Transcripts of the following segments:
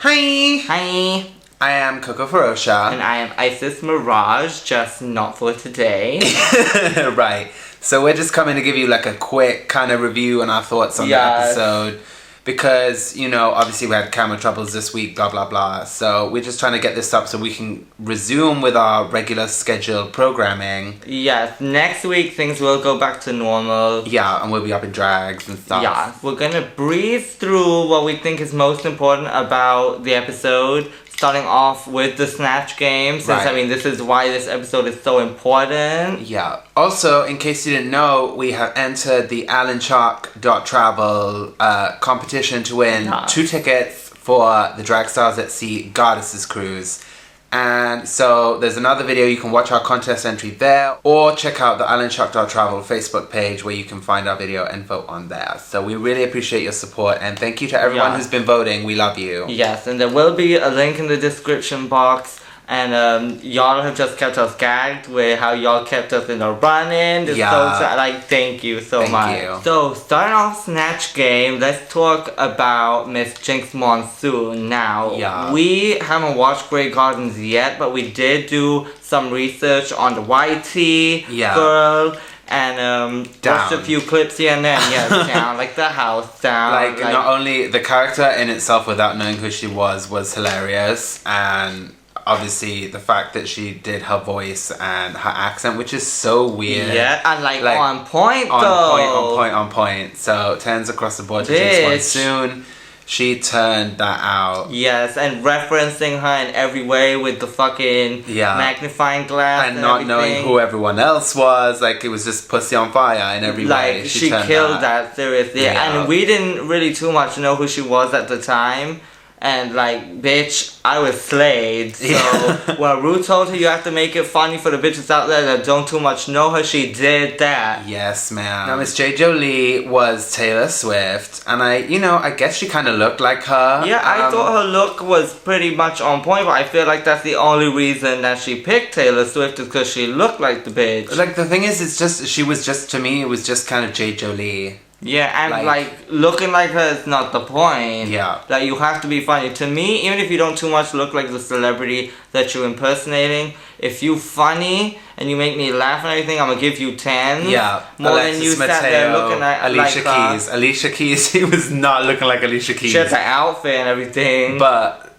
Hi! Hi! I am Coco Ferocha. And I am Isis Mirage, just not for today. Right. So we're just coming to give you like a quick kind of review on our thoughts on the episode. Because, you know, obviously we had camera troubles this week, blah, blah, blah. So we're just trying to get this up so we can resume with our regular scheduled programming. Yes, next week things will go back to normal. Yeah, and we'll be up in drags and stuff. Yeah, we're gonna breeze through what we think is most important about the episode. Starting off with the Snatch Game, since, right. I mean, this is why this episode is so important. Yeah. Also, in case you didn't know, we have entered the Travel competition to win 2 tickets for the Drag Stars at Sea Goddesses Cruise. And so there's another video, you can watch our contest entry there, or check out the Travel Facebook page where you can find our video and vote on there. So we really appreciate your support, and thank you to everyone who's been voting. We love you. Yes, and there will be a link in the description box. And y'all have just kept us gagged with how y'all kept us in a run-in. So, thank you so much. You. So, starting off Snatch Game, let's talk about Miss Jinx Monsoon now. Yeah. We haven't watched Grey Gardens yet, but we did do some research on the YT girl. And watched a few clips here and there. Yes, down, like the house down. Like, not only the character in itself without knowing who she was hilarious, and obviously the fact that she did her voice and her accent, which is so weird. Yeah, and like on point though. On point. So turns across the board to Jinx Monsoon. She turned that out. Yes, and referencing her in every way with the fucking magnifying glass and not knowing who everyone else was. Like, it was just pussy on fire in every way. She killed that, seriously. Yeah. And we didn't really too much know who she was at the time. And like, bitch, I was slayed. So when Ru told her you have to make it funny for the bitches out there that don't too much know her, she did that. Yes, ma'am. Now, Miss Jade Jolie was Taylor Swift, and I guess she kind of looked like her. Yeah, I thought her look was pretty much on point, but I feel like that's the only reason that she picked Taylor Swift is because she looked like the bitch. Like, the thing is, she was just, to me, it was just kind of Jade Jolie. Yeah, and like looking like her is not the point. Yeah. Like, you have to be funny. To me, even if you don't too much look like the celebrity that you're impersonating, if you funny and you make me laugh and everything, I'm gonna give you 10. Yeah. More Alexis than you Mateo, sat there looking at Alicia Keys. Alicia Keys, he was not looking like Alicia Keys. She had the outfit and everything. But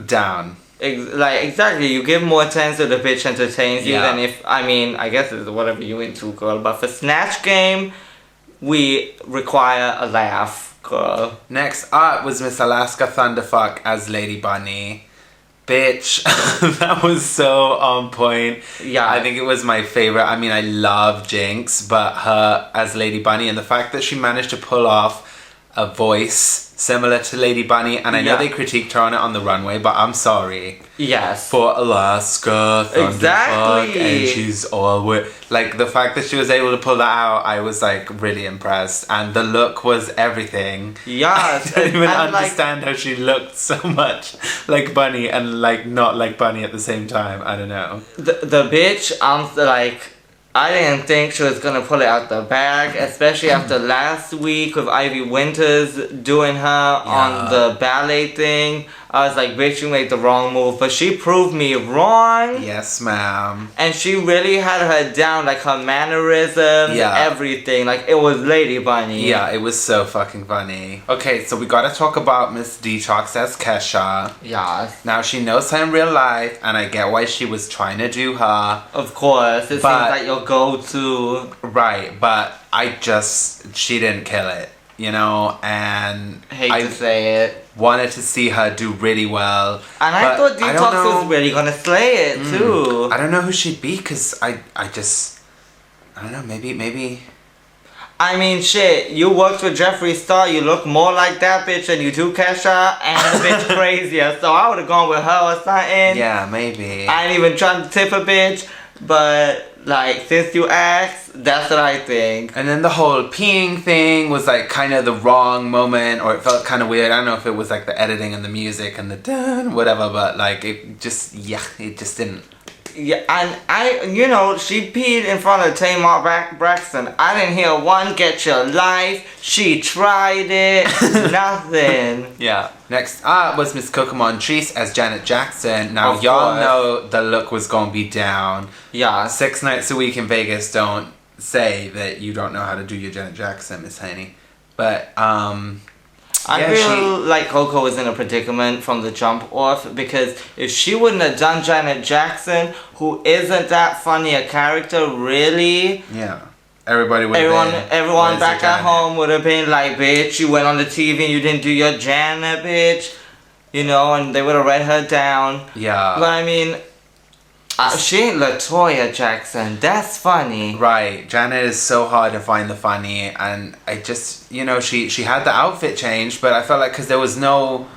down. Exactly, you give more 10s to the bitch entertains you than if, I mean, I guess it's whatever you into, girl. But for Snatch Game, we require a laugh, girl. Next up was Miss Alaska Thunderfuck as Lady Bunny. Bitch, that was so on point. Yeah. I think it was my favorite. I mean, I love Jinx, but her as Lady Bunny, and the fact that she managed to pull off a voice similar to Lady Bunny, and I know they critiqued her on it on the runway, but I'm sorry. Yes. For Alaska Thunderfuck, exactly. and she's all like, the fact that she was able to pull that out, I was like really impressed, and the look was everything. Yes. I didn't even understand how she looked so much like Bunny and like not like Bunny at the same time. I don't know. The bitch, I didn't think she was gonna pull it out the bag, especially after last week with Ivy Winters doing her on the ballet thing. I was like, bitch, you made the wrong move. But she proved me wrong. Yes, ma'am. And she really had her down, like her mannerisms, everything. Like, it was Lady Bunny. Yeah, it was so fucking funny. Okay, so we gotta talk about Miss Detox as Kesha. Yes. Now, she knows her in real life, and I get why she was trying to do her. Of course. It seems like your go-to. Right, but she didn't kill it. You know, and hate to say it, wanted to see her do really well. And I thought Detox was really gonna slay it too. I don't know who she'd be, because I don't know, maybe. I mean, shit, you worked with Jeffree Star, you look more like that bitch than you do Kesha, and the bitch crazier, so I would've gone with her or something. Yeah, maybe. I ain't even trying to tip a bitch, but like, since you asked, that's what I think. And then the whole peeing thing was like kind of the wrong moment, or it felt kind of weird. I don't know if it was like the editing and the music and the dun, whatever, but like it just didn't Yeah, and she peed in front of Tamar Braxton. I didn't hear one "get your life." She tried it. Nothing. Yeah. Next up was Miss Coco Montrese as Janet Jackson. Now, Of y'all course. know the look was gonna be down. Yeah. 6 nights a week in Vegas don't say that you don't know how to do your Janet Jackson, Miss Haney. But, I feel like Coco was in a predicament from the jump off, because if she wouldn't have done Janet Jackson, who isn't that funny a character, really, yeah. Everybody would have been... everyone back at home would have been like, bitch, you went on the TV and you didn't do your Janet, bitch. And they would have read her down. Yeah. But I mean, she ain't LaToya Jackson. That's funny. Right. Janet is so hard to find the funny, and I just, she had the outfit change, but I felt like because there was no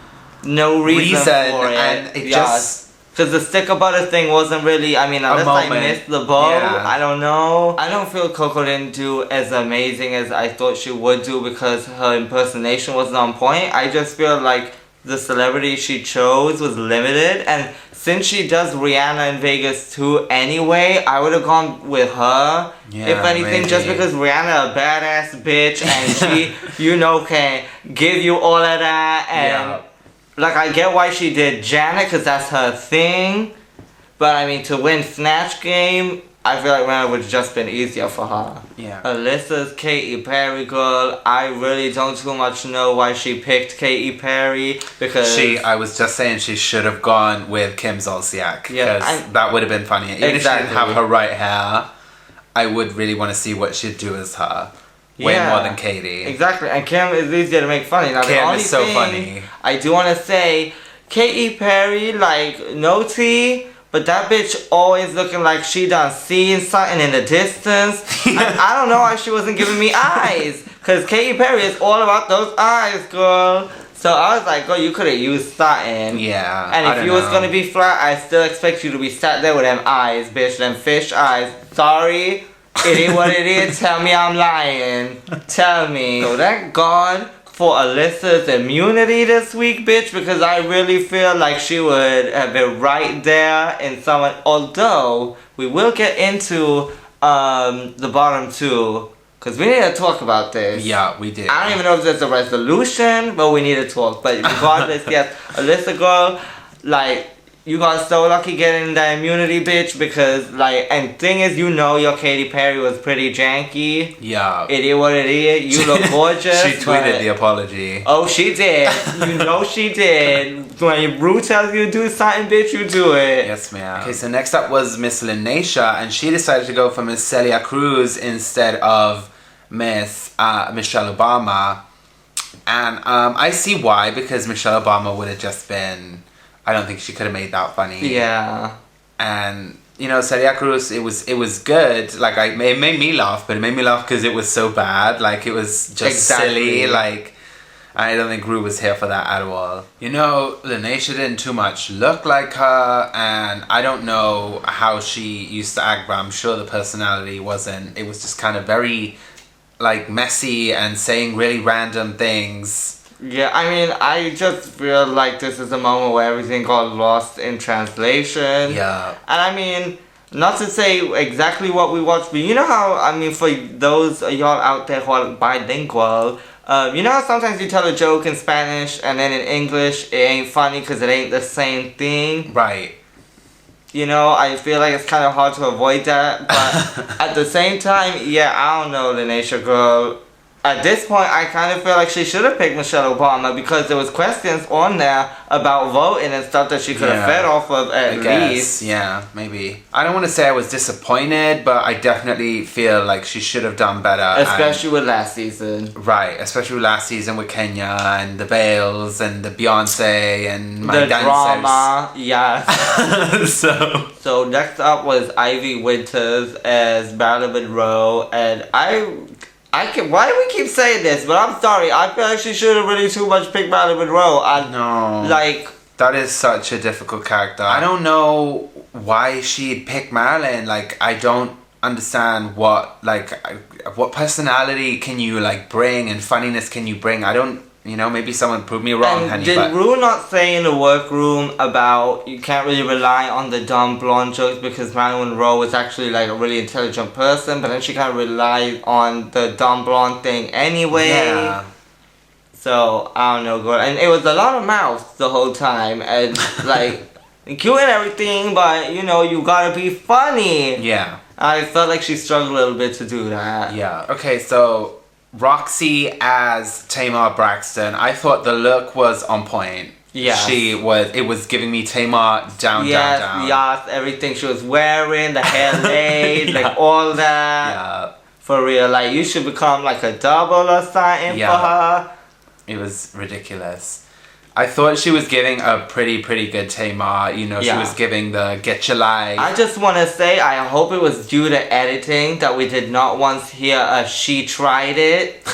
reason for it. And it just... Because the sticker butter thing wasn't really, unless I missed the boat, yeah. I don't know. I don't feel Coco didn't do as amazing as I thought she would do because her impersonation wasn't on point. I just feel like the celebrity she chose was limited, and since she does Rihanna in Vegas too anyway, I would have gone with her. Yeah, if anything, maybe. just because Rihanna a badass bitch and she, can give you all of that, and... Yeah. Like, I get why she did Janet, because that's her thing. But, to win Snatch Game, I feel like Rihanna would have just been easier for her. Yeah. Alyssa's Katy Perry girl. I really don't too much know why she picked Katy Perry, because... I was just saying she should have gone with Kim Zolciak. Yeah, because that would have been funnier. Even if she didn't have Exactly. her right hair, I would really want to see what she'd do as her. Way more than Katy. Exactly, and Kim is easier to make funny. Now, the Kim only is so thing funny. I do want to say, Katy Perry, no tea, but that bitch always looking like she done seen something in the distance. And I don't know why she wasn't giving me eyes, because Katy Perry is all about those eyes, girl. So I was like, girl, you could have used something. Yeah. And if you was gonna be flat, I still expect you to be sat there with them eyes, bitch, them fish eyes. Sorry. It is what it is. Tell me I'm lying. Tell me. So thank God for Alyssa's immunity this week, bitch, because I really feel like she would have been right there in someone. Although we will get into the bottom two, because we need to talk about this. Yeah, we did. I don't even know if there's a resolution, but we need to talk. But regardless, yes, Alyssa girl, you got so lucky getting the immunity, bitch, because, and thing is, your Katy Perry was pretty janky. Yeah. It is what it is. You look gorgeous. She tweeted the apology. Oh, she did. She did. When Ru tells you to do something, bitch, you do it. Yes, ma'am. Okay, so next up was Miss Lanesha, and she decided to go for Miss Celia Cruz instead of Miss Michelle Obama. And I see why, because Michelle Obama would have just been... I don't think she could have made that funny. Yeah. And, Celia Cruz, it was good. It made me laugh, but it made me laugh because it was so bad. It was just silly. I don't think Ru was here for that at all. Lanesha didn't too much look like her, and I don't know how she used to act, but I'm sure the personality wasn't. It was just kind of very, messy and saying really random things. Yeah, I just feel like this is a moment where everything got lost in translation. Yeah. And not to say exactly what we watched, but you know how, for those of y'all out there who are bilingual, you know how sometimes you tell a joke in Spanish and then in English it ain't funny because it ain't the same thing? Right. I feel like it's kind of hard to avoid that, but at the same time, yeah, I don't know, Lanesha girl. At this point, I kind of feel like she should have picked Michelle Obama because there was questions on there about voting and stuff that she could have fed off of at least. Yeah, maybe. I don't want to say I was disappointed, but I definitely feel like she should have done better. Especially with last season. Right, especially with last season with Kenya and the Bales and the Beyonce and my the dancers. drama, yes. So next up was Ivy Winters as Marilyn Monroe, and why do we keep saying this? But I'm sorry, I feel like she should have really too much picked Marilyn Monroe. No. That is such a difficult character. I don't know why she'd pick Marilyn. I don't understand what personality can you, bring and funniness can you bring. I don't You know, maybe someone proved me wrong, and honey. Did Ru not say in the workroom about you can't really rely on the dumb blonde jokes because Marilyn Monroe is actually like a really intelligent person, but then she kind of relied on the dumb blonde thing anyway. Yeah. So, I don't know, girl. And it was a lot of mouths the whole time, and like, cute and everything, but you know, you gotta be funny. Yeah. I felt like she struggled a little bit to do that. Yeah. Okay, so Roxy as Tamar Braxton, I thought the look was on point. Yeah. It was giving me Tamar down. Yes, everything she was wearing, the hair laid, like all that. Yeah. For real, like you should become like a double or something for her. It was ridiculous. I thought she was giving a pretty good Tamar. You know, she was giving the get your life. I just want to say, I hope it was due to editing that we did not once hear a she tried it.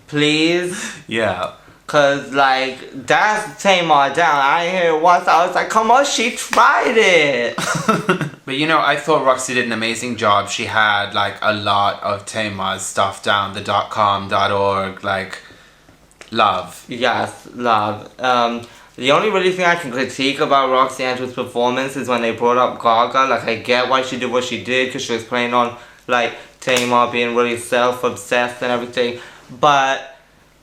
Please. Yeah. Cause like, that's Tamar down. I hear it once, I was like, come on, she tried it. But you know, I thought Roxy did an amazing job. She had like a lot of Tamar's stuff down, the .com.org, like... Love. Yes, love. The only really thing I can critique about Roxy Andrews' performance is when they brought up Gaga. Like, I get why she did what she did, because she was playing on, like, Tamar being really self-obsessed and everything. But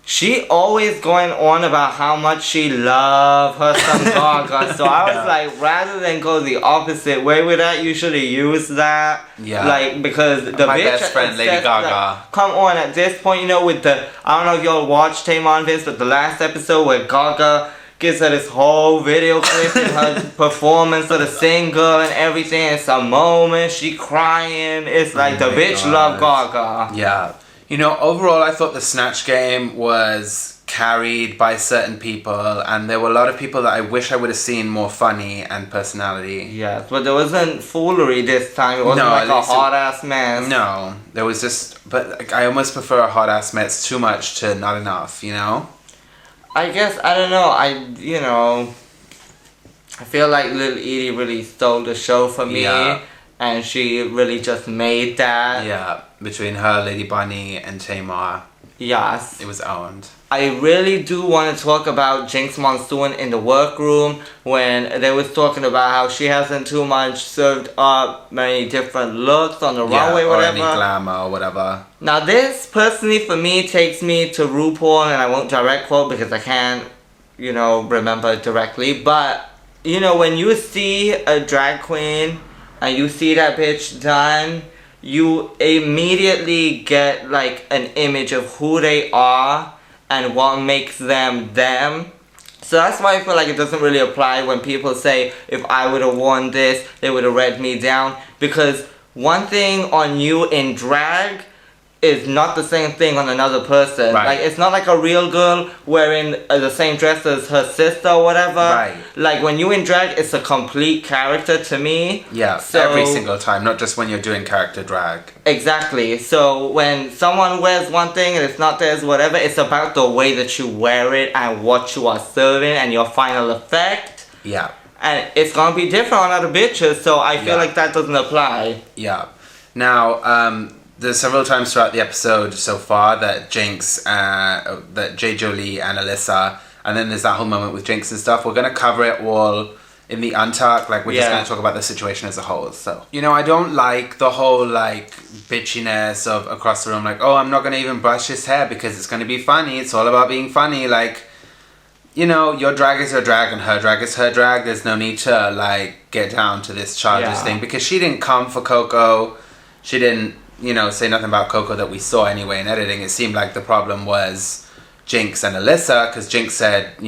she always going on about how much she loved her some Gaga. So I was like, rather than go the opposite way with that, you should have used that. Yeah. Like, because the my bitch best friend, Lady Gaga. Like, come on, at this point, you know, with the... I don't know if y'all watched Tamar on this, but the last episode where Gaga gives her this whole video clip in her performance of the single and everything. It's a moment, she crying. It's like the bitch love Gaga. Yeah. You know, overall, I thought the Snatch Game was carried by certain people, and there were a lot of people that I wish I would have seen more funny and personality. Yes, but there wasn't foolery this time. It wasn't like a hot-ass mess. No, there was just... But like, I almost prefer a hot-ass mess too much to not enough, you know? I guess, I don't know, I feel like Lil Edie really stole the show for me. Yeah. And she really just made that. Yeah, between her, Lady Bunny, and Tamar. Yes. It was owned. I really do want to talk about Jinx Monsoon in the workroom when they was talking about how she hasn't too much served up many different looks on the runway, whatever. Or any glamour or whatever. Now this, personally, for me, takes me to RuPaul, and I won't direct quote because I can't, remember directly. But, when you see a drag queen and you see that bitch done, you immediately get like an image of who they are and what makes them them. So that's why I feel like it doesn't really apply when people say, if I would have worn this, they would have read me down. Because one thing on you in drag is not the same thing on another person. Right. Like, it's not like a real girl wearing the same dress as her sister or whatever. Right. Like, when you in drag, it's a complete character to me. Yeah, so, every single time, not just when you're doing character drag. Exactly. So when someone wears one thing and it's not theirs, whatever, it's about the way that you wear it and what you are serving and your final effect. Yeah. And it's gonna be different on other bitches, so I feel like that doesn't apply. Yeah. Now, there's several times throughout the episode so far that Jinx, that Jade Jolie and Alyssa, and then there's that whole moment with Jinx and stuff. We're going to cover it all in the Untucked. Like, we're just going to talk about the situation as a whole. So, I don't like the whole, like, bitchiness of across the room. Like, oh, I'm not going to even brush his hair because it's going to be funny. It's all about being funny. Like, your drag is your drag and her drag is her drag. There's no need to, like, get down to this childish thing. Because she didn't come for Coco. She didn't... say nothing about Coco that we saw anyway in editing. It seemed like the problem was Jinx and Alyssa, because Jinx said,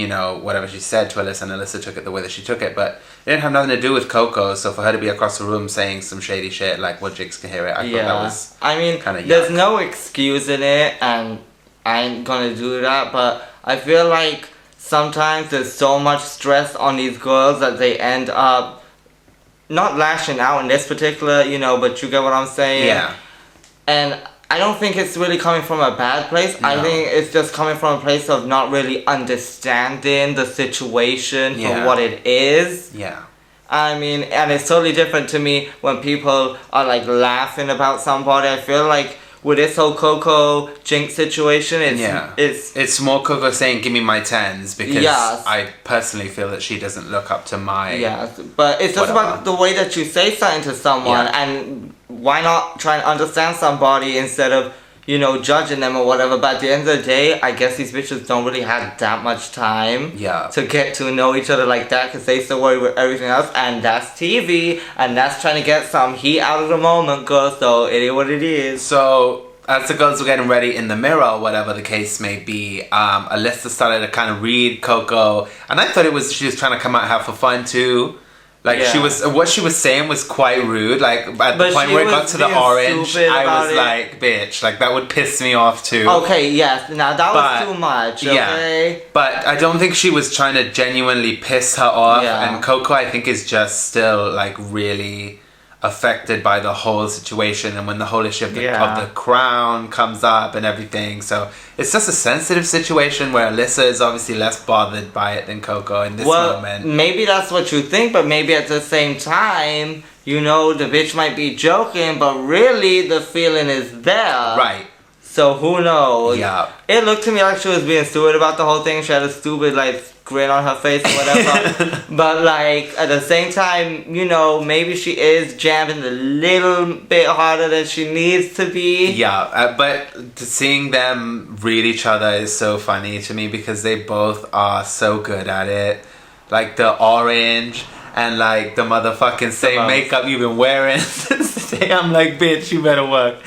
whatever she said to Alyssa, and Alyssa took it the way that she took it, but it didn't have nothing to do with Coco, so for her to be across the room saying some shady shit, like, well, Jinx can hear it, I thought that was kind of there's no excusing it, and I ain't gonna do that, but I feel like sometimes there's so much stress on these girls that they end up not lashing out in this particular, but you get what I'm saying? Yeah. And I don't think it's really coming from a bad place. No. I think it's just coming from a place of not really understanding the situation for what it is. Yeah. I mean, and it's totally different to me when people are like laughing about somebody. I feel like with this whole Coco Jinx situation, it's more Coco saying, give me my 10s, because I personally feel that she doesn't look up to my... Yes, but it's just about the way that you say something to someone, and why not try and understand somebody instead of, you know, judging them or whatever. But at the end of the day, I guess these bitches don't really have that much time to get to know each other like that, because they still worry with everything else, and that's TV, and that's trying to get some heat out of the moment, girl, so it is what it is. So, as the girls were getting ready in the mirror, whatever the case may be, Alyssa started to kind of read Coco, and I thought she was trying to come out and have for fun too. Like, what she was saying was quite rude. Like, at the point where it got to the orange, I was like, bitch, like, that would piss me off too. Okay, yes, now that was too much, okay? Yeah, but I don't think she was trying to genuinely piss her off, and Coco, I think, is just still, like, really affected by the whole situation, and when the whole issue of the crown comes up and everything, so it's just a sensitive situation where Alyssa is obviously less bothered by it than Coco in this moment. Maybe that's what you think, but maybe at the same time, you know, the bitch might be joking, but really the feeling is there. Right. So who knows? Yeah. It looked to me like she was being stupid about the whole thing. She had a stupid, like, grin on her face or whatever. But, like, at the same time, you know, maybe she is jamming a little bit harder than she needs to be. Yeah, but seeing them read each other is so funny to me, because they both are so good at it. Like, the orange and, like, the motherfucking same makeup you've been wearing since the day. I'm like, bitch, you better work.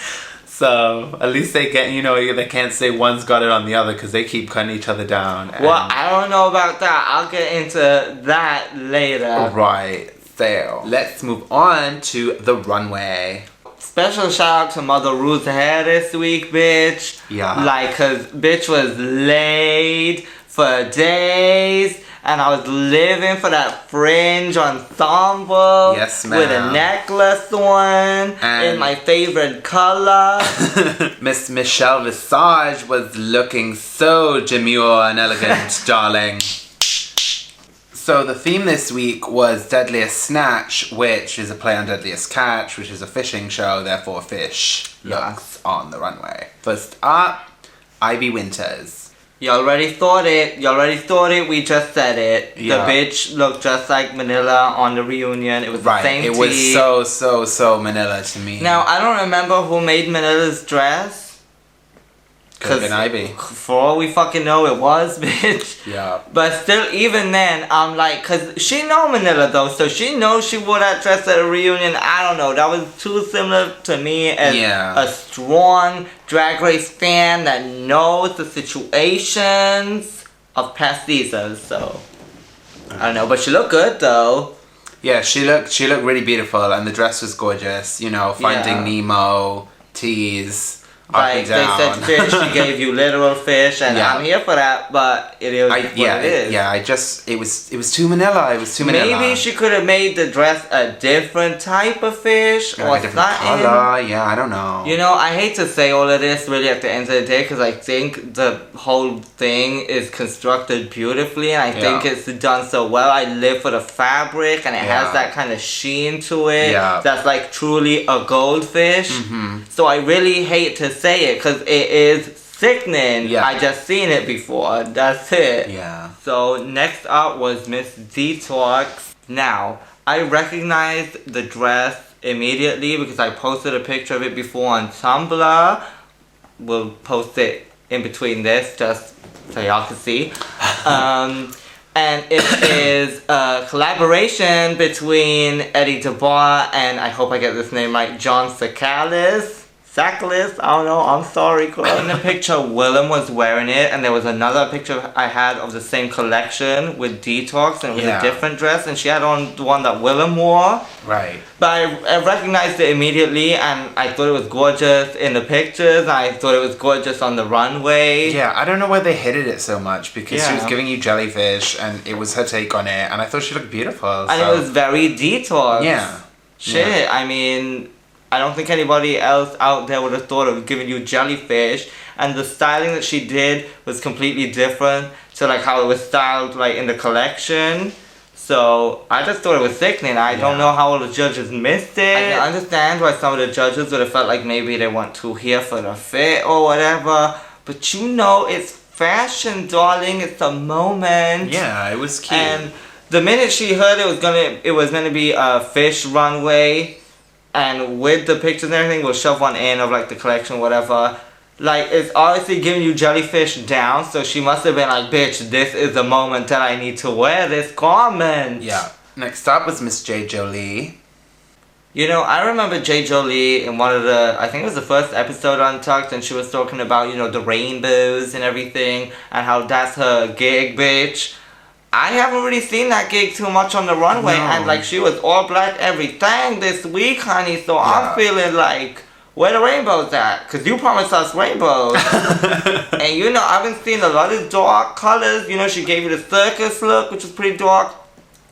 So, at least they get, you know, they can't say one's got it on the other, because they keep cutting each other down. Well, I don't know about that. I'll get into that later. Right, so let's move on to the runway. Special shout out to Mother Ruth's hair this week, bitch. Yeah. Like, cause bitch was laid for days. And I was living for that fringe ensemble. Yes, ma'am. With a necklace on. And in my favorite color. Miss Michelle Visage was looking so demure and elegant, darling. So the theme this week was Deadliest Snatch, which is a play on Deadliest Catch, which is a fishing show, therefore fish looks on the runway. First up, Ivy Winters. You already thought it. We just said it. Yeah. The bitch looked just like Manila on the reunion. It was the same It was so Manila to me. Now, I don't remember who made Manila's dress. Could have been Ivy. For all we fucking know, it was, bitch. Yeah. But still, even then, I'm like, cause she know Manila though, so she knows she wore that dress at a reunion. I don't know, that was too similar to me as a strong Drag Race fan that knows the situations of past seasons. So I don't know, but she looked good though. Yeah, she looked really beautiful, and the dress was gorgeous. You know, Finding Nemo, tease. Like, they said fish, she gave you literal fish, and I'm here for that, but it is what it is. Yeah, it was too Manila, Maybe she could have made the dress a different type of fish, or a different color, I don't know. You know, I hate to say all of this really at the end of the day, because I think the whole thing is constructed beautifully, and I think it's done so well. I live for the fabric, and it has that kind of sheen to it, that's like truly a goldfish. So I really hate to say it, because it is sickening. I just seen it before. That's it. So next up was Miss Detox. Now, I recognized the dress immediately because I posted a picture of it before on Tumblr. We'll post it in between this just so y'all can see. And it is a collaboration between Eddie DeBar and, I hope I get this name right, John Sakalis, I don't know, I'm sorry, girl. In the picture, Willem was wearing it, and there was another picture I had of the same collection with Detox, and it was a different dress, and she had on the one that Willem wore. Right. But I recognized it immediately, and I thought it was gorgeous in the pictures, and I thought it was gorgeous on the runway. Yeah, I don't know why they hated it so much, because she was giving you jellyfish, and it was her take on it, and I thought she looked beautiful. And it was very Detox. Yeah. Shit, I mean, I don't think anybody else out there would have thought of giving you jellyfish, and the styling that she did was completely different to like how it was styled like in the collection. So I just thought it was sickening. I don't know how all the judges missed it. I can understand why some of the judges would have felt like maybe they weren't too here for the fit or whatever. But you know, it's fashion, darling. It's a moment. Yeah, it was cute. And the minute she heard it was gonna be a fish runway, and with the pictures and everything, we'll shove one in of like the collection, whatever. Like, it's obviously giving you jellyfish down, so she must have been like, bitch, this is the moment that I need to wear this garment. Yeah. Next up was Miss Jade Jolie. You know, I remember Jade Jolie in one of the, I think it was the first episode on Untucked, and she was talking about, you know, the rainbows and everything, and how that's her gig, bitch. I haven't really seen that gig too much on the runway, and like, she was all black everything this week, honey, so I'm feeling like, where the rainbows at? Because you promised us rainbows. And you know, I've been seeing a lot of dark colors. You know, she gave you the circus look, which was pretty dark.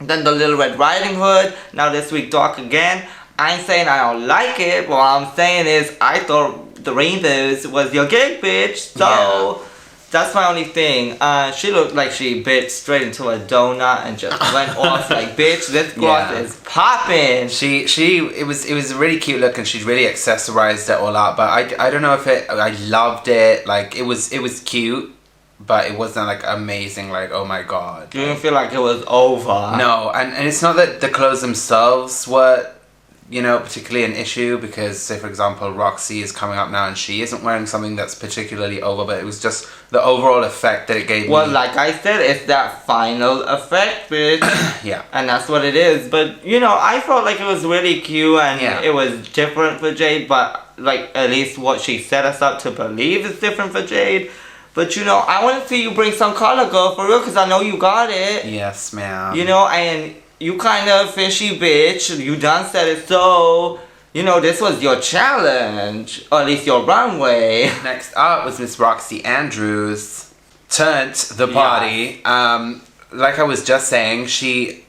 Then the Little Red Riding Hood. Now this week, dark again. I ain't saying I don't like it, but what I'm saying is I thought the rainbows was your gig, bitch. So, that's my only thing. She looked like she bit straight into a donut and just went off like, bitch, this gloss is popping. It was a really cute look, and she really accessorized it all out. But I don't know if I loved it. Like, it was cute, but it wasn't like amazing. Like, oh my god. You didn't feel like it was over. No, and it's not that the clothes themselves were, you know, particularly an issue, because, say, for example, Roxy is coming up now and she isn't wearing something that's particularly over, but it was just the overall effect that it gave me. Well, like I said, it's that final effect, bitch. Yeah. And that's what it is. But, you know, I felt like it was really cute and it was different for Jade, but, like, at least what she set us up to believe is different for Jade. But, you know, I want to see you bring some color, girl, for real, because I know you got it. Yes, ma'am. You know, and you kind of fishy bitch. You done said it, so, you know, this was your challenge. Or at least your runway. Next up was Miss Roxy Andrews. Turned the party. Like I was just saying,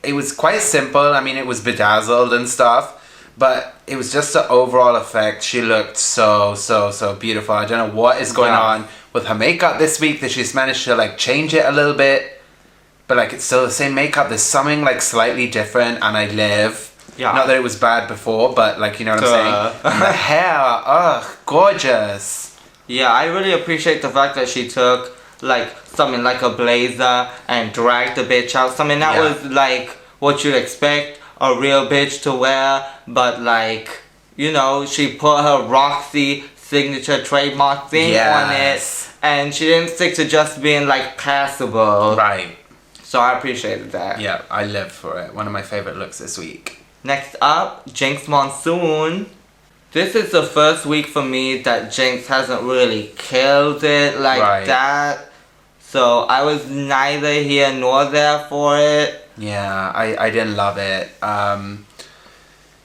it was quite simple. I mean, it was bedazzled and stuff. But it was just the overall effect. She looked so beautiful. I don't know what is going on with her makeup this week, that she's managed to, like, change it a little bit. But, like, it's still the same makeup. There's something, like, slightly different, and I live. Yeah. Not that it was bad before, but, like, you know what I'm saying? And the hair, gorgeous. Yeah, I really appreciate the fact that she took, like, something like a blazer and dragged the bitch out. Something that was, like, what you'd expect a real bitch to wear. But, like, you know, she put her Roxy signature trademark thing on it. And she didn't stick to just being, like, passable. Right. So I appreciated that. Yeah, I lived for it. One of my favorite looks this week. Next up, Jinx Monsoon. This is the first week for me that Jinx hasn't really killed it like that. So I was neither here nor there for it. Yeah, I didn't love it.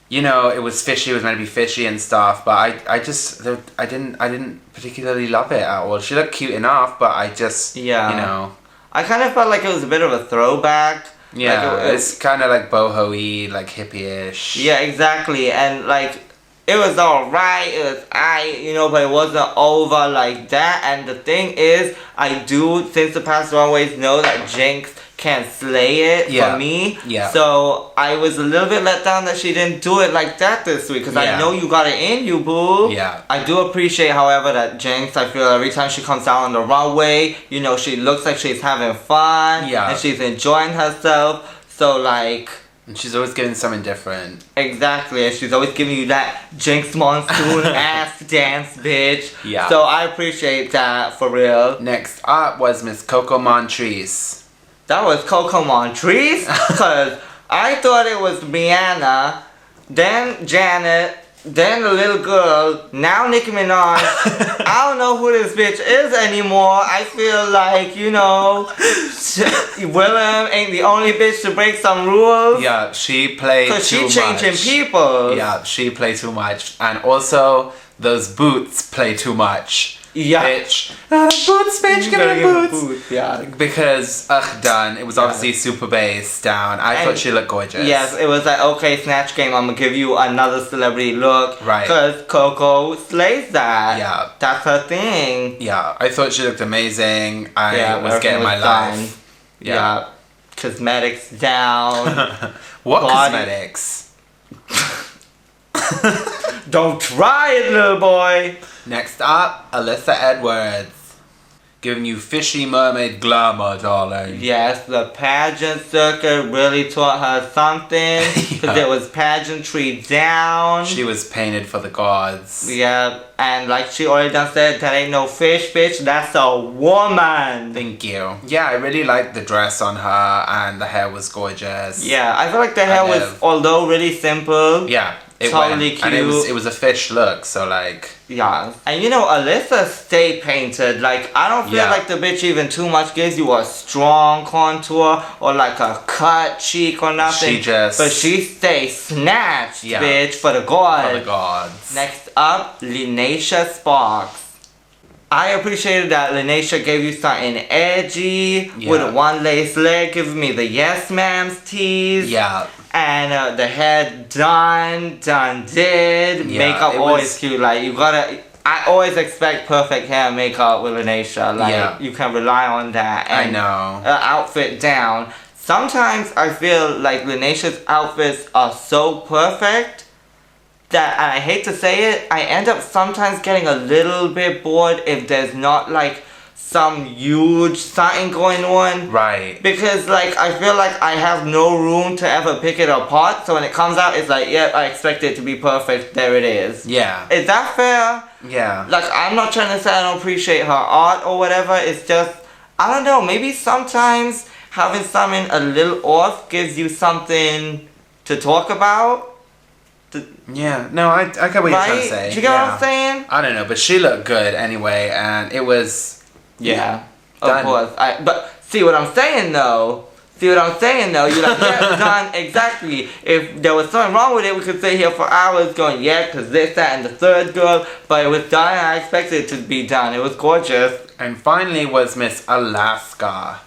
You know, it was fishy. It was meant to be fishy and stuff, but I didn't particularly love it at all. She looked cute enough, but I just, you know. I kind of felt like it was a bit of a throwback. Yeah, like it's kind of like boho-y, like hippie-ish. Yeah, exactly. And like, it was alright, it was you know, but it wasn't over like that. And the thing is, I do, since the past runways, know that Jinx can slay it for me. Yeah. So I was a little bit let down that she didn't do it like that this week, because I know you got it in you, boo. Yeah. I do appreciate, however, that Jinx, I feel every time she comes out on the runway, you know, she looks like she's having fun. Yeah. And she's enjoying herself. So like, and she's always giving something different. Exactly, and she's always giving you that Jinx Monsoon ass dance, bitch. Yeah. So I appreciate that, for real. Next up was Miss Coco Montrese. That was Coco Montrese? Because I thought it was Rihanna, then Janet, then the little girl, now Nicki Minaj. I don't know who this bitch is anymore. I feel like, you know, Willem ain't the only bitch to break some rules. Yeah, she played too much. Because she changing people. Yeah, she played too much. And also, those boots play too much. Yeah. Bitch. Boots, bitch, give me the boots. Yeah. Because, done. It was obviously super bass down. I thought she looked gorgeous. Yes, it was like, okay, Snatch Game, I'm gonna give you another celebrity look. Right. Because Coco slays that. Yeah. That's her thing. Yeah. I thought she looked amazing. I was getting my life. Yeah. Cosmetics down. What body. cosmetics? Don't try it, little boy. Next up, Alyssa Edwards. Giving you fishy mermaid glamour, darling. Yes, the pageant circuit really taught her something. Because it was pageantry down. She was painted for the gods. Yeah, and like she already done said, that ain't no fish, bitch. That's a woman. Thank you. Yeah, I really liked the dress on her, and the hair was gorgeous. Yeah, I feel like the hair was, although really simple. Yeah. Totally cute. And it was a fish look, so like... Yeah. And you know, Alyssa stay painted. Like, I don't feel like the bitch even too much gives you a strong contour or like a cut cheek or nothing. But she stay snatched, bitch, for the gods. For the gods. Next up, Linacia Sparks. I appreciated that Linacia gave you something edgy with one lace leg, giving me the yes ma'am's tease. Yeah. And the hair done did. Makeup always cute. Like, you gotta... I always expect perfect hair and makeup with Linacia. Like, you can rely on that. And I know. Outfit down. Sometimes I feel like Linacia's outfits are so perfect that, and I hate to say it, I end up sometimes getting a little bit bored if there's not, like, some huge something going on. Right. Because, like, I feel like I have no room to ever pick it apart. So when it comes out, it's like, yep, I expect it to be perfect. There it is. Yeah. Is that fair? Yeah. Like, I'm not trying to say I don't appreciate her art or whatever. It's just, I don't know. Maybe sometimes having something a little off gives you something to talk about. Yeah. No, I get what you're trying to say. Do you get what I'm saying? I don't know, but she looked good anyway, and it was... Yeah, of course. But see what I'm saying though? You're like, yeah, done, exactly. If there was something wrong with it, we could sit here for hours going, yeah, because this, that, and the third girl. But it was done, and I expected it to be done. It was gorgeous. And finally was Miss Alaska.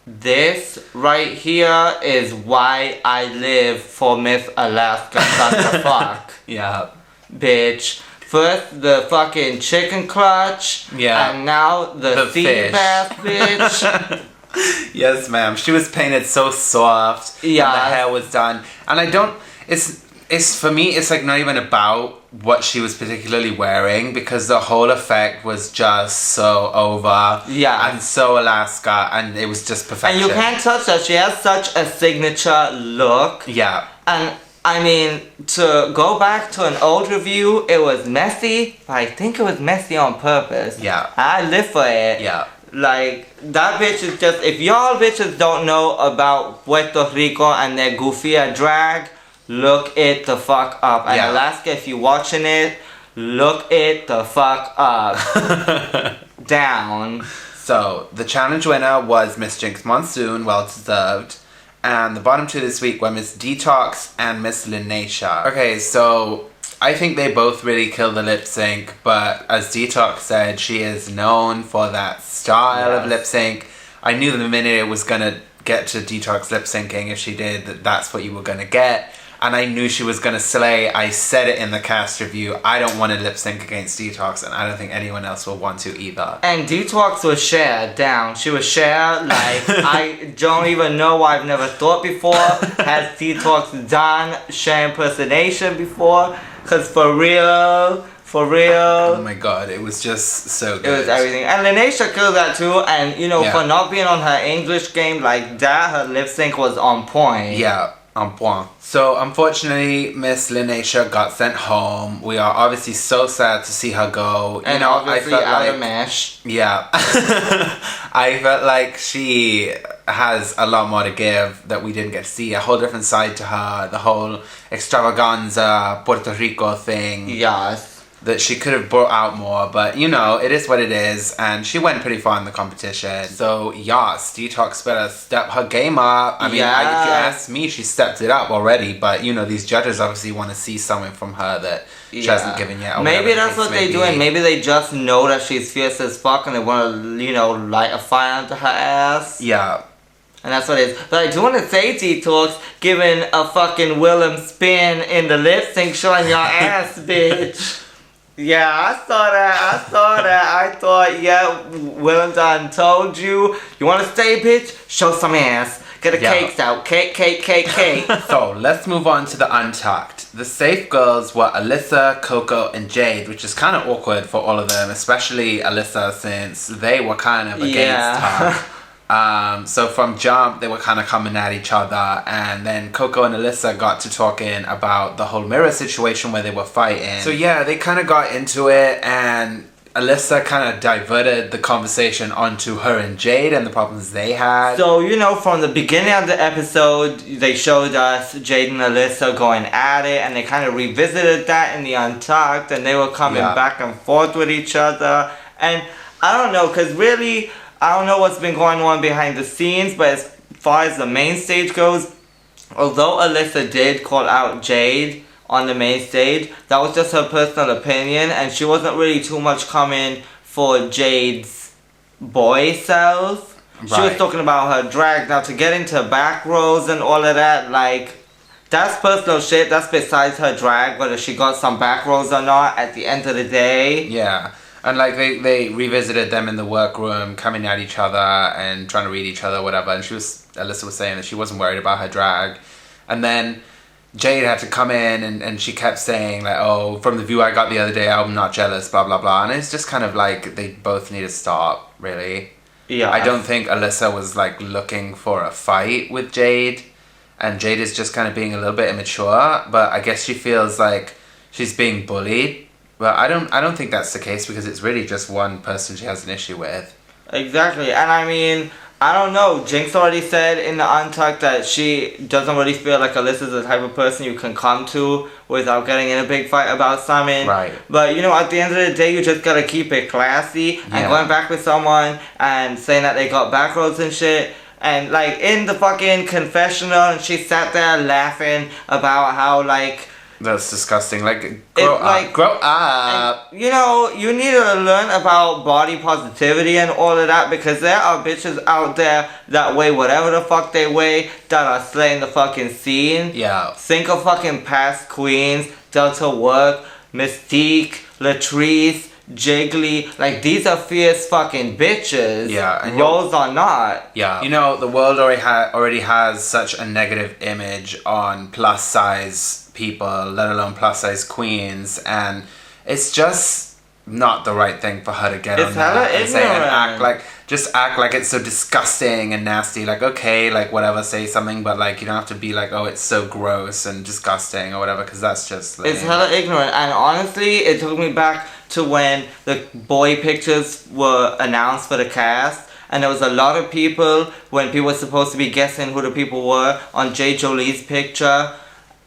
This right here is why I live for Miss Alaska. What the fuck? Yeah. Bitch. First the fucking chicken clutch, and now the sea bass, bitch. Yes, ma'am. She was painted so soft. Yeah. And the hair was done. And I don't... It's for me, it's like not even about what she was particularly wearing, because the whole effect was just so over. Yeah. And so Alaska, and it was just perfection. And you can't touch that. She has such a signature look. Yeah. And... I mean, to go back to an old review, it was messy, but I think it was messy on purpose. Yeah. I live for it. Yeah. Like, that bitch is just, if y'all bitches don't know about Puerto Rico and their goofy drag, look it the fuck up. And Alaska, if you watching it, look it the fuck up. Down. So, the challenge winner was Miss Jinx Monsoon, well deserved. And the bottom two this week were Miss Detox and Miss Linacia. Okay, so I think they both really killed the lip sync, but as Detox said, she is known for that style of lip sync. I knew the minute it was gonna get to Detox lip syncing, if she did, that's what you were gonna get. And I knew she was gonna slay. I said it in the cast review. I don't want to lip sync against Detox, and I don't think anyone else will want to either. And Detox was Cher down. She was Cher, like, I don't even know why I've never thought before. Has Detox done Cher impersonation before? Because for real. Oh my god, it was just so good. It was everything. And Linacia killed that too. And, you know, for not being on her English game like that, her lip sync was on point. Yeah. On point. So, unfortunately, Miss Linacia got sent home. We are obviously so sad to see her go. And obviously out of mesh. Yeah. I felt like she has a lot more to give that we didn't get to see. A whole different side to her. The whole extravaganza Puerto Rico thing. Yes. That she could have brought out more, but you know, it is what it is, and she went pretty far in the competition. So yes, Detox better step her game up. I mean, if you ask me, she stepped it up already, but you know, these judges obviously want to see something from her that she hasn't given yet. Maybe that's what they're doing. Maybe they just know that she's fierce as fuck and they want to, you know, light a fire under her ass. Yeah. And that's what it is. But I do want to say, Detox, giving a fucking Willem spin in the lip sync showing your ass, bitch. Yeah, I saw that. I thought, yeah, Willem done told you. You want to stay, bitch? Show some ass. Get the cakes out. Cake. So, let's move on to the Untucked. The safe girls were Alyssa, Coco, and Jade, which is kind of awkward for all of them, especially Alyssa, since they were kind of against her. So from jump, they were kind of coming at each other, and then Coco and Alyssa got to talking about the whole mirror situation where they were fighting. So yeah, they kind of got into it, and Alyssa kind of diverted the conversation onto her and Jade and the problems they had. So, from the beginning of the episode, they showed us Jade and Alyssa going at it, and they kind of revisited that in the Untucked, and they were coming back and forth with each other. And I don't know, because really, I don't know what's been going on behind the scenes, but as far as the main stage goes, although Alyssa did call out Jade on the main stage, that was just her personal opinion, and she wasn't really too much coming for Jade's boy self. Right. She was talking about her drag. Now, to get into back rows and all of that, like, that's personal shit. That's besides her drag, whether she got some back rows or not at the end of the day. Yeah. And like they revisited them in the workroom, coming at each other and trying to read each other, whatever. And Alyssa was saying that she wasn't worried about her drag. And then Jade had to come in and she kept saying like, oh, from the view I got the other day, I'm not jealous, blah, blah, blah. And it's just kind of like they both need to stop, really. Yeah. I don't think Alyssa was like looking for a fight with Jade. And Jade is just kind of being a little bit immature. But I guess she feels like she's being bullied. But I don't think that's the case, because it's really just one person she has an issue with. Exactly. And I mean, I don't know. Jinx already said in the Untucked that she doesn't really feel like Alyssa's the type of person you can come to without getting in a big fight about something. Right. But, at the end of the day, you just gotta keep it classy. And going back with someone and saying that they got back roads and shit. And, like, in the fucking confessional, and she sat there laughing about how, like... That's disgusting. Like, grow up. And, you need to learn about body positivity and all of that, because there are bitches out there that weigh whatever the fuck they weigh that are slaying the fucking scene. Yeah. Think of fucking past queens, Delta Work, Mystique, Latrice, Jiggly. Like, these are fierce fucking bitches. Yeah. And Rose are not. Yeah. The world already has such a negative image on plus size people, let alone plus size queens, and it's just not the right thing for her to get on that and say and act like it's so disgusting and nasty. Like, okay, like whatever, say something, but like you don't have to be like, oh, it's so gross and disgusting or whatever, because that's just lame. It's hella ignorant. And honestly, it took me back to when the boy pictures were announced for the cast. And there was a lot of people, when people were supposed to be guessing who the people were, on Jade Jolie's picture,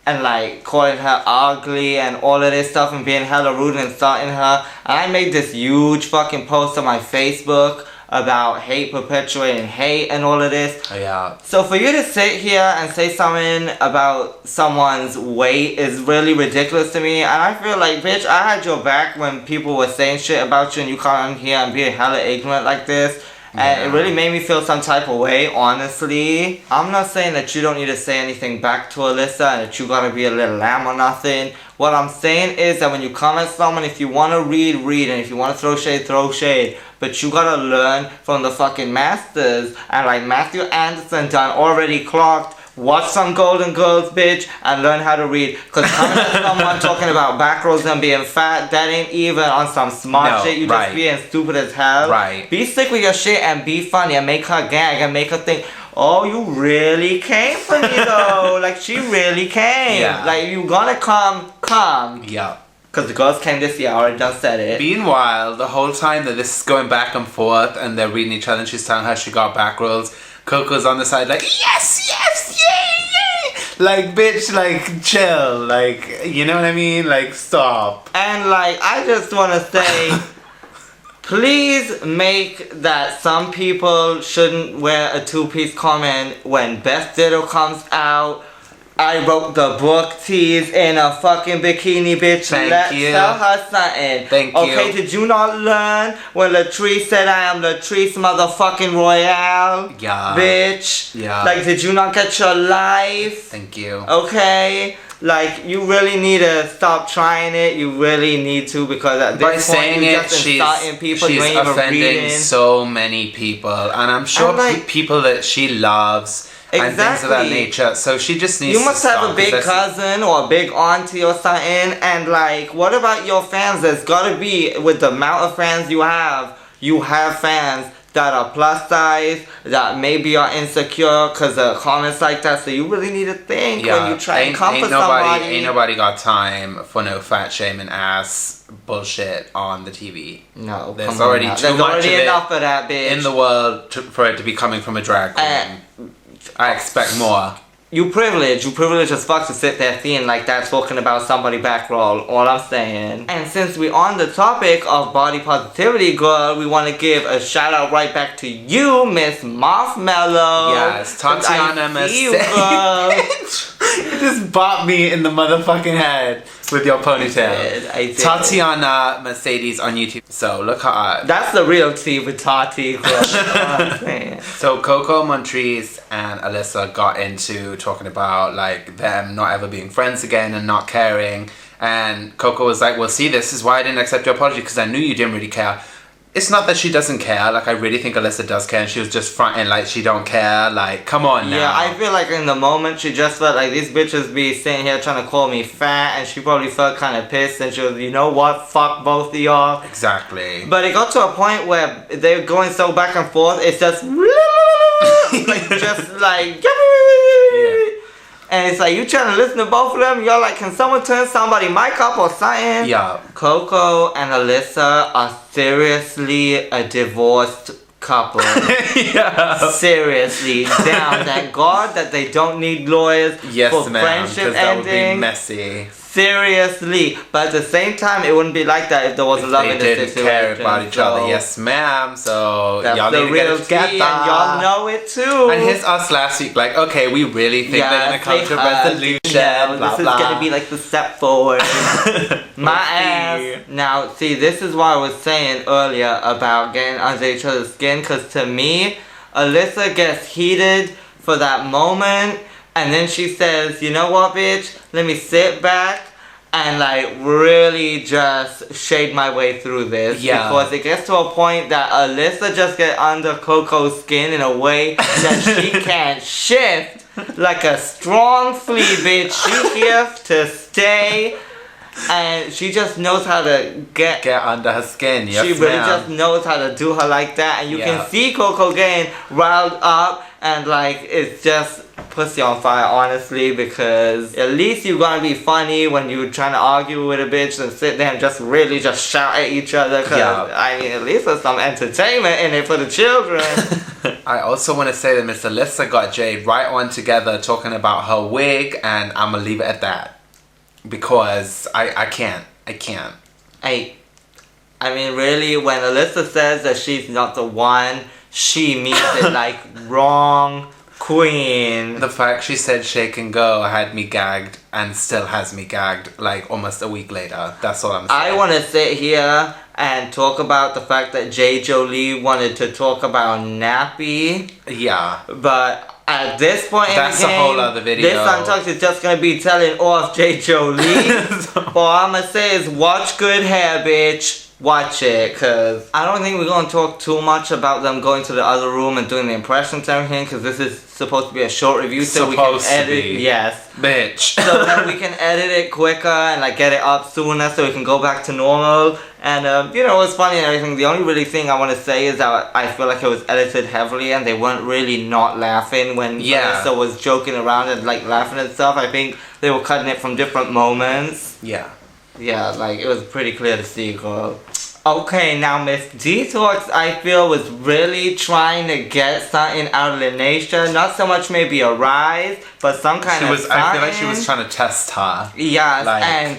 and like calling her ugly and all of this stuff and being hella rude and insulting her. And I made this huge fucking post on my Facebook about hate perpetuating hate and all of this. Oh, yeah. So for you to sit here and say something about someone's weight is really ridiculous to me. And I feel like, bitch, I had your back when people were saying shit about you and you come in here and being hella ignorant like this. And it really made me feel some type of way, honestly. I'm not saying that you don't need to say anything back to Alyssa and that you gotta be a little lamb or nothing. What I'm saying is that when you come at someone, if you wanna read, and if you wanna throw shade, throw shade. But you gotta learn from the fucking masters. And like Matthew Anderson done already clocked. Watch some Golden Girls, bitch, and learn how to read. Because coming at someone talking about back rows and being fat, that ain't even on some smart shit. You just being stupid as hell. Right. Be sick with your shit and be funny and make her gag and make her think, oh, you really came for me though. Like, she really came. Yeah. Like, you gonna come. Yeah. Because the girls came this year, I already done said it. Meanwhile, the whole time that this is going back and forth and they're reading each other and she's telling her she got back rolls, Coco's on the side like, yes, yay. Like, bitch, like, chill. Like, you know what I mean? Like, stop. And, like, I just want to say, please make that some people shouldn't wear a two-piece comment when Beth Ditto comes out. I wrote the book tease in a fucking bikini, bitch. Thank you. Tell her something. Thank you. Okay, did you not learn when Latrice said I am Latrice motherfucking Royale? Yeah. Bitch. Yeah. Like, did you not get your life? Thank you. Okay? Like, you really need to stop trying it. You really need to, because at this point, you're just insulting people. She's offending so many people. And I'm sure people that she loves and things of that nature. So she just needs to You must have a big cousin or a big auntie or something, and like, what about your fans? There's gotta be, with the amount of fans you have fans that are plus size, that maybe are insecure because of comments like that. So you really need to think when you try and comfort somebody. Ain't nobody got time for no fat shaming ass bullshit on the TV. No, there's already too much enough of that, bitch, in the world for it to be coming from a drag queen. I expect more. You privilege as fuck to sit there feeling like that, talking about somebody back roll, all I'm saying. And since we're on the topic of body positivity, girl, we want to give a shout out right back to you, Miss Marshmallow. Yes, Tatiana Mercedes. You just bopped me in the motherfucking head with your ponytail. I did. Tatiana Mercedes on YouTube. So look her up. That's the real tea with Tati, girl. So Coco Montrese and Alyssa got into talking about like them not ever being friends again and not caring. And Coco was like, well, see, this is why I didn't accept your apology, because I knew you didn't really care. It's not that she doesn't care. Like, I really think Alyssa does care, and she was just fronting like she don't care. Like, come on now. Yeah, I feel like in the moment she just felt like these bitches be sitting here trying to call me fat, and she probably felt kind of pissed, and she was, you know what, fuck both of y'all. Exactly. But it got to a point where they're going so back and forth, it's just like, just like, yeah. And it's like, you trying to listen to both of them? You're like, can someone turn somebody mic up or something? Yeah. Coco and Alyssa are seriously a divorced couple. Yeah. Seriously. Down. Thank God that they don't need lawyers for friendship endings. That would be messy. Seriously. But at the same time, it wouldn't be like that if there was love in the situation. They didn't care about each other. Yes, ma'am. So y'all need to get it together. And y'all know it too. And here's us last week, like, okay, we really think they're gonna come to resolution. Yeah, blah, this blah. is gonna be like the step forward. My ass. Now, see, this is what I was saying earlier about getting under each other's skin, because to me, Alyssa gets heated for that moment. And then she says, you know what, bitch? Let me sit back and like really just shade my way through this. Yeah. Because it gets to a point that Alyssa just get under Coco's skin in a way that she can't shift like a strong flea, bitch. She here to stay. And she just knows how to get under her skin. Yes, she really just knows how to do her like that. And you can see Coco getting riled up. And like, it's just pussy on fire, honestly, because at least you're gonna be funny when you're trying to argue with a bitch and sit there and just really just shout at each other, because I mean, at least there's some entertainment in it for the children. I also want to say that Miss Alyssa got Jade right on together talking about her wig, and I'm gonna leave it at that, because I can't. I mean, really, when Alyssa says that she's not the one, she means it like wrong queen. The fact she said shake and go had me gagged, and still has me gagged like almost a week later. That's all I'm saying. I want to sit here and talk about the fact that Jade Jolie wanted to talk about nappy. Yeah. But at this point in that's the game, a whole other video. This Untucked is just going to be telling off Jade Jolie. All I'm going to say is watch good hair, bitch. Watch it, because I don't think we're going to talk too much about them going to the other room and doing the impressions and everything, because this is supposed to be a short review, so we can edit it. Yes. Bitch. So then we can edit it quicker and like get it up sooner so we can go back to normal. And you know, it's funny and everything. The only really thing I want to say is that I feel like it was edited heavily and they weren't really not laughing when Alyssa was joking around and like laughing and stuff. I think they were cutting it from different moments. Yeah. Yeah, like it was pretty clear to see, girl. Okay, now Miss Detox, I feel, was really trying to get something out of the nation. Not so much maybe a rise, but some kind of something. I feel like she was trying to test her. Yes, like, and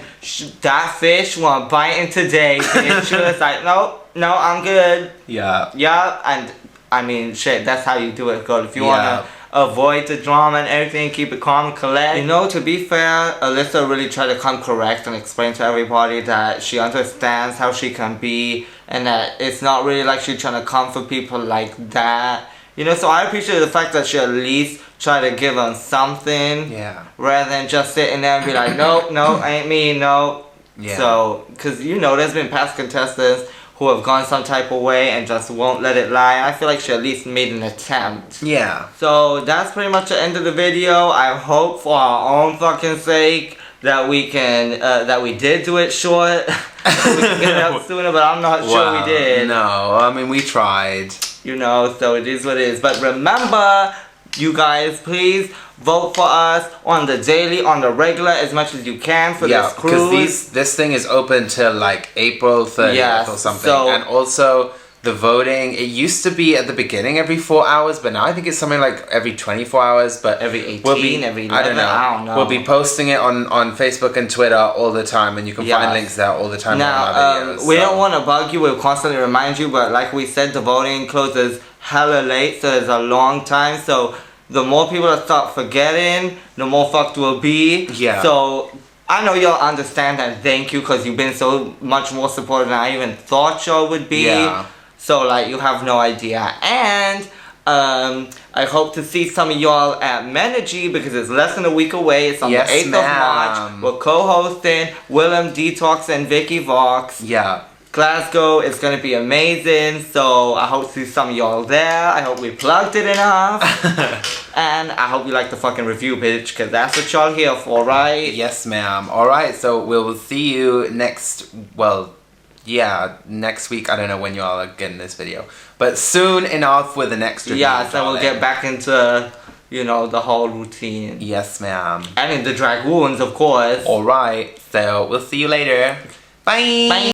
that fish won't bite in today. And she was like, no, I'm good. Yeah. Yeah, and I mean, shit, that's how you do it, girl. If you want to avoid the drama and everything, keep it calm and collect. You know, to be fair, Alyssa really tried to come correct and explain to everybody that she understands how she can be and that it's not really like she's trying to comfort people like that. You know, so I appreciate the fact that she at least tried to give them something. Yeah. Rather than just sitting there and be like, no, ain't me, no. Yeah. So, because, you know, there's been past contestants who have gone some type of way and just won't let it lie. I feel like she at least made an attempt. Yeah. So that's pretty much the end of the video. I hope for our own fucking sake that we can, that we did do it short. We can get it out sooner, but I'm not sure we did. No, I mean, we tried. You know, so it is what it is. But remember, you guys, please vote for us on the daily, on the regular, as much as you can for this cruise. Yeah, because this thing is open till like April 30th or something. So, and also, the voting, it used to be at the beginning every 4 hours, but now I think it's something like every 24 hours, but every 18, every 11, I don't know. We'll be posting it on Facebook and Twitter all the time, and you can find links there all the time. Now, we don't want to bug you, we'll constantly remind you, but like we said, the voting closes hella late, so it's a long time, so the more people that start forgetting, the more fucked we'll be. Yeah. So, I know y'all understand and thank you, because you've been so much more supportive than I even thought y'all would be. Yeah. So, like, you have no idea. And, I hope to see some of y'all at Menergy, because it's less than a week away. It's on the 8th of March. We're co-hosting Willem, Detox, and Vicky Vox. Yeah. Glasgow, it's gonna be amazing, so I hope to see some of y'all there. I hope we plugged it enough. And I hope you like the fucking review, bitch, because that's what y'all here for, right? Yes, ma'am. Alright, so we'll see you next week. I don't know when y'all are getting this video. But soon enough with the next review. Yeah, so we'll get back into, you know, the whole routine. Yes, ma'am. And in the dragoons, of course. Alright, so we'll see you later. Bye! Bye!